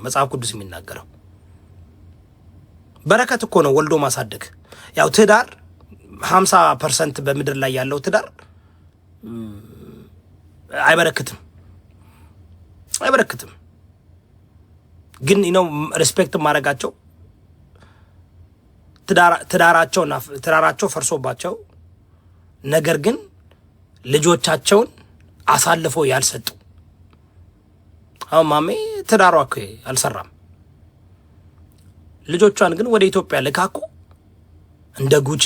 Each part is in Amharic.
ነው መጽሐፍ ቅዱስ የሚናገረው። በረከት እኮ ነው ወልዶ ማሳደግ። ያው ትዳር 50% በምድር ላይ ያለው ትዳር አይበረክትም። ግን ነው ሪስፔክት ማድረጋቸው ትዳራቸው ፈርሶባቸው ነገር ግን ልጆቻቸውን አሳልፈው ያልሰጡ። አሁን ማሜ ትዳሯ እኮ አልሰራም። ልጆቿን ግን ወደ ኢትዮጵያ ልካኮ እንደ ጉቺ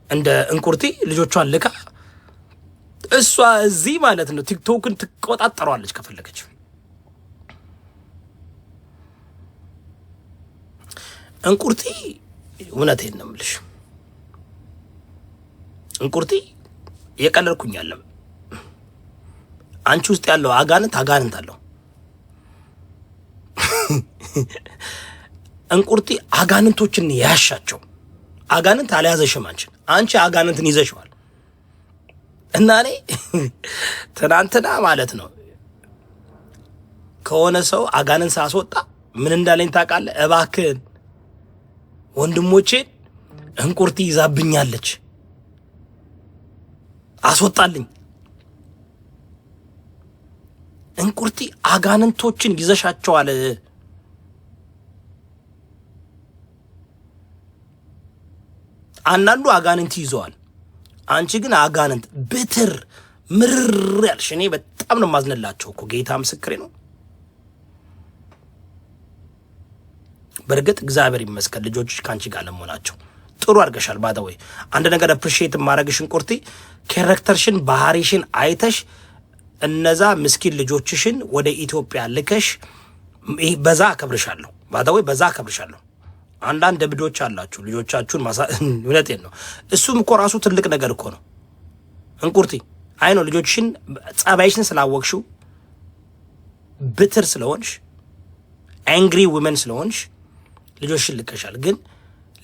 እንደ እንቁርቲ ልጆቿን ልካ እሷ እዚህ ማለት ነው ቲክቶክን ትቆጣጠሯለች ከፈለገች። እንቁርቲ እውነቴን ነው የምልሽ፣ እንቁርቲ የቀለልኩኝ አይደለም። አንቺ ውስጥ ያለው አጋንንት አለው። እንቁርቲ አጋንንቶችን ያሻቸው። አጋንንት አልያዘሽም አንቺ አጋንንትን ይዘሽዋል። እና እኔ ትናንትና ማለት ነው ከሆነ ሰው አጋንንት ሳስወጣ ምን እንዳለኝ ታውቃለህ? እባክህን ወንድሞቼን እንቁርቲ ይዛብኛለች አስወጣልኝ። እንቁርቲ አጋንንቶችን ይዘሻቸዋል። አንዳንዱ አጋንንት ይዘዋል፣ አንቺ ግን አጋንንት ብትር ምርር ያልሽ። እኔ በጣም ነው ማዝነላቸው እኮ ጌታ ምስክሬ ነው። በርግጥ እግዚአብሔር ይመስገን ልጆችሽ ካንቺ ጋር ለመሆናቸው ጥሩ አድርገሻል። ባደወይ አንድ ነገር አፕሪሺየት ማድረግሽ እንቁርቲ ካራክተርሽን ባህሪሽን አይተሽ እነዛ ምስኪን ልጆችሽን ወደ ኢትዮጵያ ልከሽ በዛ አከብርሻለሁ። ባደወይ በዛ አከብርሻለሁ። አንዳንድ እብዶች አላችሁ ልጆቻችሁን እውነቴን ነው። እሱም እኮ ራሱ ትልቅ ነገር እኮ ነው እንቁርቲ። አይ ነው ልጆችሽን ጸባይሽን ስላወቅሽው ብትር ስለሆንሽ አንግሪ ውመን ስለሆንሽ ልጆችሽን ልከሻል። ግን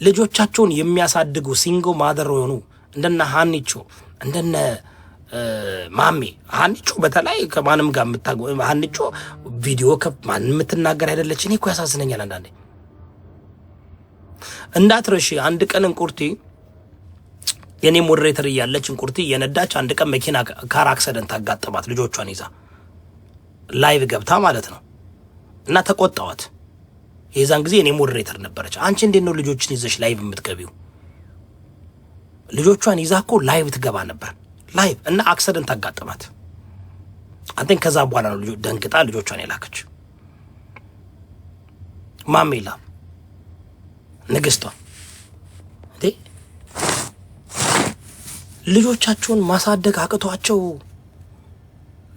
ልጆቻቸውን የሚያሳድጉ ሲንግል ማደር የሆኑ እንደነ ሀኒቾ እንደነ ማሜ ሀኒቾ በተለይ ከማንም ጋር ሀኒቾ ቪዲዮ ከማንም የምትናገር አይደለች። እኔ እኮ ያሳዝነኛል አንዳንዴ። እንዳትረሺ አንድ ቀን እንቁርቲ የኔ ሞዴሬተር እያለች እንቁርቲ የነዳች አንድ ቀን መኪና ካር አክሲደንት አጋጠማት ልጆቿን ይዛ ላይቭ ገብታ ማለት ነው። እና ተቆጣዋት። የዛን ጊዜ የኔ ሞዴሬተር ነበረች። አንቺ እንዴት ነው ልጆችን ይዘሽ ላይቭ የምትገቢው? ልጆቿን ይዛ እኮ ላይቭ ትገባ ነበር ላይቭ። እና አክሲደንት አጋጠማት። አንተን ከዛ በኋላ ነው ደንግጣ ልጆቿን የላከች። ማሜላ ንግስቷ እንዴ ልጆቻቸውን ማሳደግ አቅቷቸው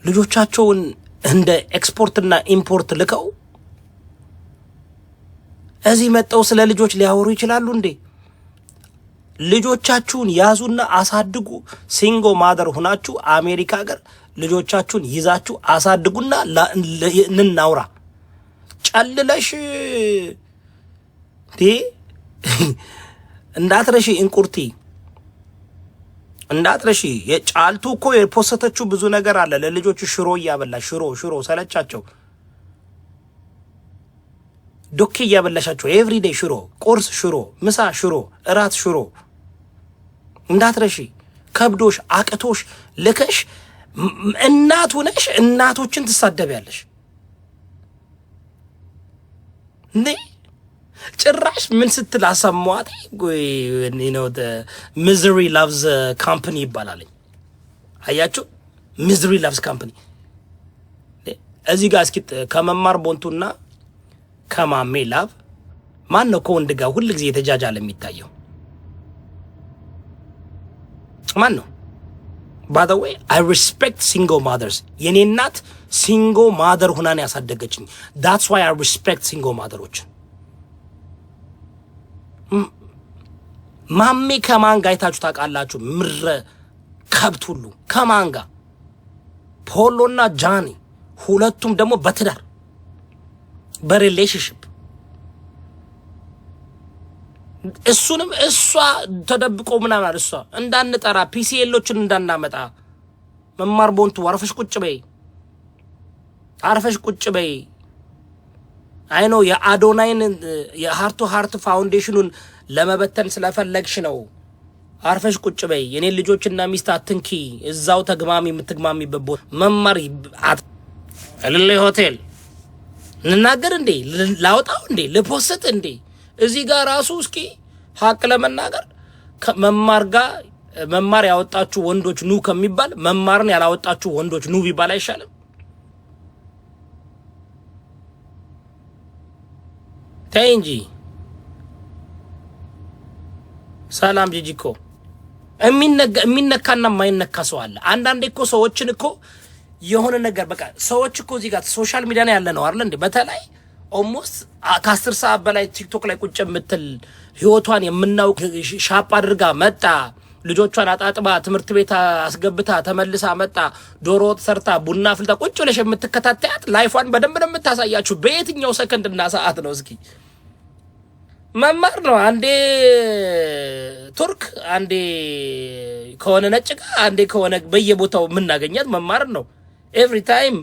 ልጆቻቸውን እንደ ኤክስፖርትና ኢምፖርት ልከው እዚህ መጣው ስለ ልጆች ሊያወሩ ይችላሉ እንዴ? ልጆቻችሁን ያዙና አሳድጉ። ሲንጎ ማደር ሆናችሁ አሜሪካ ሀገር ልጆቻችሁን ይዛችሁ አሳድጉና እንናውራ። ጨልለሽ ዲ እንዳትረሺ እንቁርቲ እንዳትረሺ። የጫልቱ እኮ የፖስተችው ብዙ ነገር አለ። ለልጆቹ ሽሮ እያበላሽ ሽሮ ሰለቻቸው። ዶኬ እያበላሻቸው ኤቭሪዴይ ሽሮ፣ ቁርስ ሽሮ፣ ምሳ ሽሮ፣ እራት ሽሮ። እንዳትረሺ። ከብዶሽ አቅቶሽ ልከሽ እናት ሆነሽ እናቶችን ትሳደቢያለሽ እንዴ? ጭራሽ ምን ስትል አሰማዋት? ነው ሚዘሪ ላቭስ ካምፓኒ ይባላል። አያችሁ ሚዘሪ ላቭስ ካምፓኒ። እዚህ ጋር እስኪ ከመማር ቦንቱና ከማሜ ላቭ ማን ነው ከወንድ ጋር ሁሉ ጊዜ የተጃጃለ የሚታየው? ማን ነው? by the way I respect single mothers. የኔ እናት single mother ሆና ነው ያሳደገችኝ። that's why I respect single mothers. ማሜ ከማን ጋር አይታችሁ ታውቃላችሁ? ምረ ከብት ሁሉ ከማን ጋር? ፖሎና ጃኒ ሁለቱም ደግሞ በትዳር በሪሌሽንሺፕ። እሱንም እሷ ተደብቆ ምናምን እሷ እንዳንጠራ ፒሲኤሎችን እንዳናመጣ መማር ቦንቱ አርፈሽ ቁጭ በይ አይኖ የአዶናይን የሃርቱ ሃርት ፋውንዴሽኑን ለመበተን ስለፈለግሽ ነው። አርፈሽ ቁጭ በይ። የኔን ልጆችና ሚስት አትንኪ። እዛው ተግማሚ የምትግማሚበት ቦታ መማር እልል ሆቴል እንናገር እንዴ? ላውጣው እንዴ? ልፖስት እንዴ? እዚህ ጋር ራሱ እስኪ ሀቅ ለመናገር መማር ጋር መማር ያወጣችሁ ወንዶች ኑ ከሚባል መማርን ያላወጣችሁ ወንዶች ኑ ቢባል አይሻልም? ተይ እንጂ። ሰላም ጂጂኮ። የሚነካና የማይነካ ሰው አለ። አንዳንዴ እኮ ሰዎችን እኮ የሆነ ነገር በቃ ሰዎች እኮ እዚህ ጋር ሶሻል ሚዲያ ላይ ያለ ነው አይደል እንዴ? በተለይ ኦልሞስት ከ10 ሰዓት በላይ ቲክቶክ ላይ ቁጭ የምትል ህይወቷን የምናውቅ ሻፕ አድርጋ መጣ፣ ልጆቿን አጣጥባ ትምህርት ቤት አስገብታ ተመልሳ መጣ፣ ዶሮ ወጥ ሰርታ ቡና ፍልታ ቁጭ ብለሽ የምትከታተያት ላይፏን በደንብ ነው የምታሳያችሁ። በየትኛው ሰከንድና ሰዓት ነው? እስኪ መማር ነው። አንዴ ቱርክ፣ አንዴ ከሆነ ነጭ ጋር፣ አንዴ ከሆነ በየቦታው የምናገኛት መማር ነው። ኤቭሪ ታይም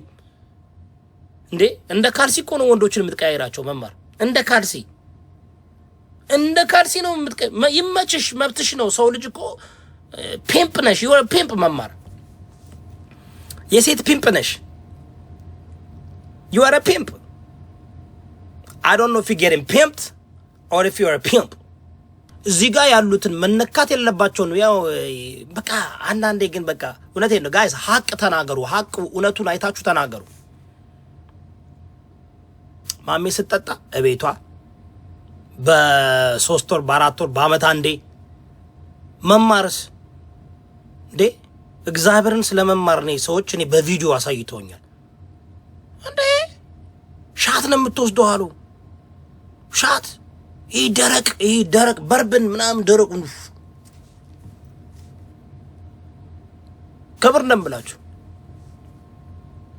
እንዴ! እንደ ካልሲ እኮ ነው ወንዶችን የምትቀያይራቸው። መማር እንደ ካልሲ ነው ይመችሽ፣ መብትሽ ነው። ሰው ልጅ እኮ ፒምፕ ነሽ፣ ይወ ፒምፕ መማር የሴት ፒምፕ ነሽ። you are a pimp. I don't know if you getting pimped or if you are a pimp. እዚህ ጋር ያሉትን መነካት የለባቸው ነው። ያው በቃ አንዳንዴ ግን በቃ እውነቴን ነው ጋይስ፣ ሀቅ ተናገሩ። ሀቅ እውነቱን አይታችሁ ተናገሩ። ማሜ ስትጠጣ እቤቷ በ3 ወር በ4 ወር በአመት አንዴ መማርስ እንዴ? እግዚአብሔርን ስለመማር ነው ሰዎች እኔ በቪዲዮ አሳይተውኛል። እንዴ ሻት ነው የምትወስደው አሉ። ሻት ይህ ደረቅ በርብን ምናምን ደረቁ ክብር ነው ብላችሁ።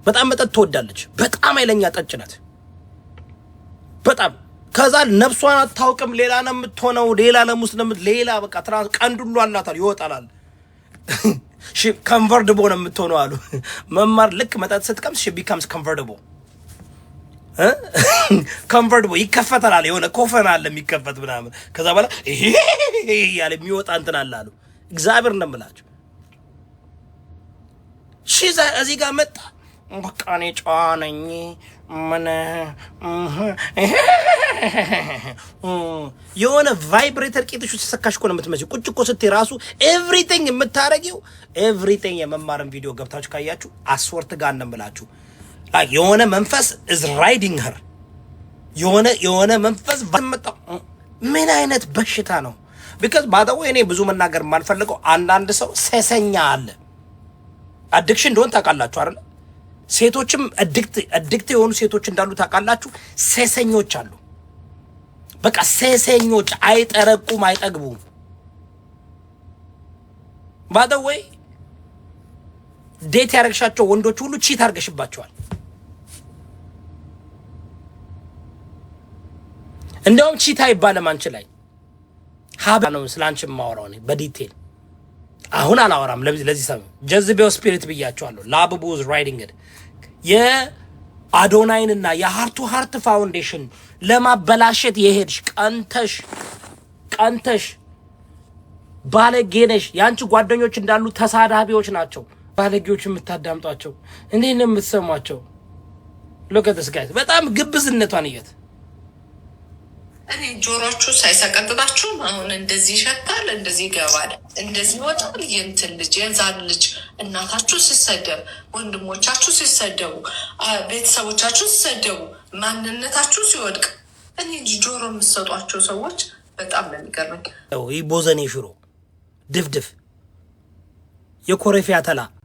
በጣም መጠጥ ትወዳለች። በጣም ኃይለኛ ጠጭ ናት። በጣም ከዛ ነፍሷን አታውቅም። ሌላ ነው የምትሆነው። ሌላ ለሙስሊም ሌላ በቃ ትራንስ ቀንዱሉ አላታል ይወጣላል። ኮንቨርቲብል ነው የምትሆነው አሉ። መማር ልክ መጠጥ ስትቀምስ ሺ ቢካምስ ኮንቨርቲብል ኮንቨርቲብል ይከፈታል። የሆነ ኮፈን አለ የሚከፈት ምናምን። ከዛ በኋላ ይሄ ያለ የሚወጣ እንትን አለ አሉ። እግዚአብሔር ነው የምላችሁ። ሺዛ እዚህ ጋር መጣ። በቃ እኔ ጨዋ ነኝ ምን የሆነ ቫይብሬተር ቂጥሽ ሲሰካሽ እኮ ነው የምትመስለው። ቁጭ እኮ ስትይ ራሱ ኤቭሪቲንግ የምታረጊው ኤቭሪቲንግ የመማርን ቪዲዮ ገብታችሁ ካያችሁ አስወርት ጋር እንደምላችሁ ላይክ የሆነ መንፈስ is riding her የሆነ መንፈስ ባመጣ ምን አይነት በሽታ ነው? because by the way እኔ ብዙ መናገር የማልፈልገው አንዳንድ ሰው ሴሰኛ አለ። አዲክሽን እንደሆነ ታውቃላችሁ አይደል? ሴቶችም አዲክት የሆኑ ሴቶች እንዳሉ ታውቃላችሁ። ሴሰኞች አሉ። በቃ ሴሰኞች አይጠረቁም፣ አይጠግቡም። by the way ዴት ያረግሻቸው ወንዶች ሁሉ ቺት አርገሽባቸዋል። እንደውም ቺት አይባልም አንቺ ላይ ሀባ ነው ስላንቺ ማወራው ነው በዲቴል። አሁን አላወራም። ለዚህ ሰው ጀዝቤው ስፒሪት ብያቸዋለሁ። ላብቡ is riding it የአዶናይንና የሃርቱ ሃርት ፋውንዴሽን ለማበላሸት የሄድሽ ቀንተሽ ባለጌነሽ። ያንቺ ጓደኞች እንዳሉ ተሳዳቢዎች ናቸው። ባለጌዎች የምታዳምጧቸው እንዴት ነው የምትሰሟቸው? look at this guys በጣም ግብዝነቷን እየት እኔ ጆሮቹ ሳይሰቀጥጣችሁ አሁን እንደዚህ ይሸታል፣ እንደዚህ ይገባል፣ እንደዚህ ይወጣል። የእንትን ልጅ የዛን ልጅ እናታችሁ ሲሰደብ፣ ወንድሞቻችሁ ሲሰደቡ፣ ቤተሰቦቻችሁ ሲሰደቡ፣ ማንነታችሁ ሲወድቅ እኔ ጆሮ የምትሰጧቸው ሰዎች በጣም ነው የሚገርመኝ። ይህ ቦዘኔ ሽሮ ድፍድፍ የኮረፊያ ተላ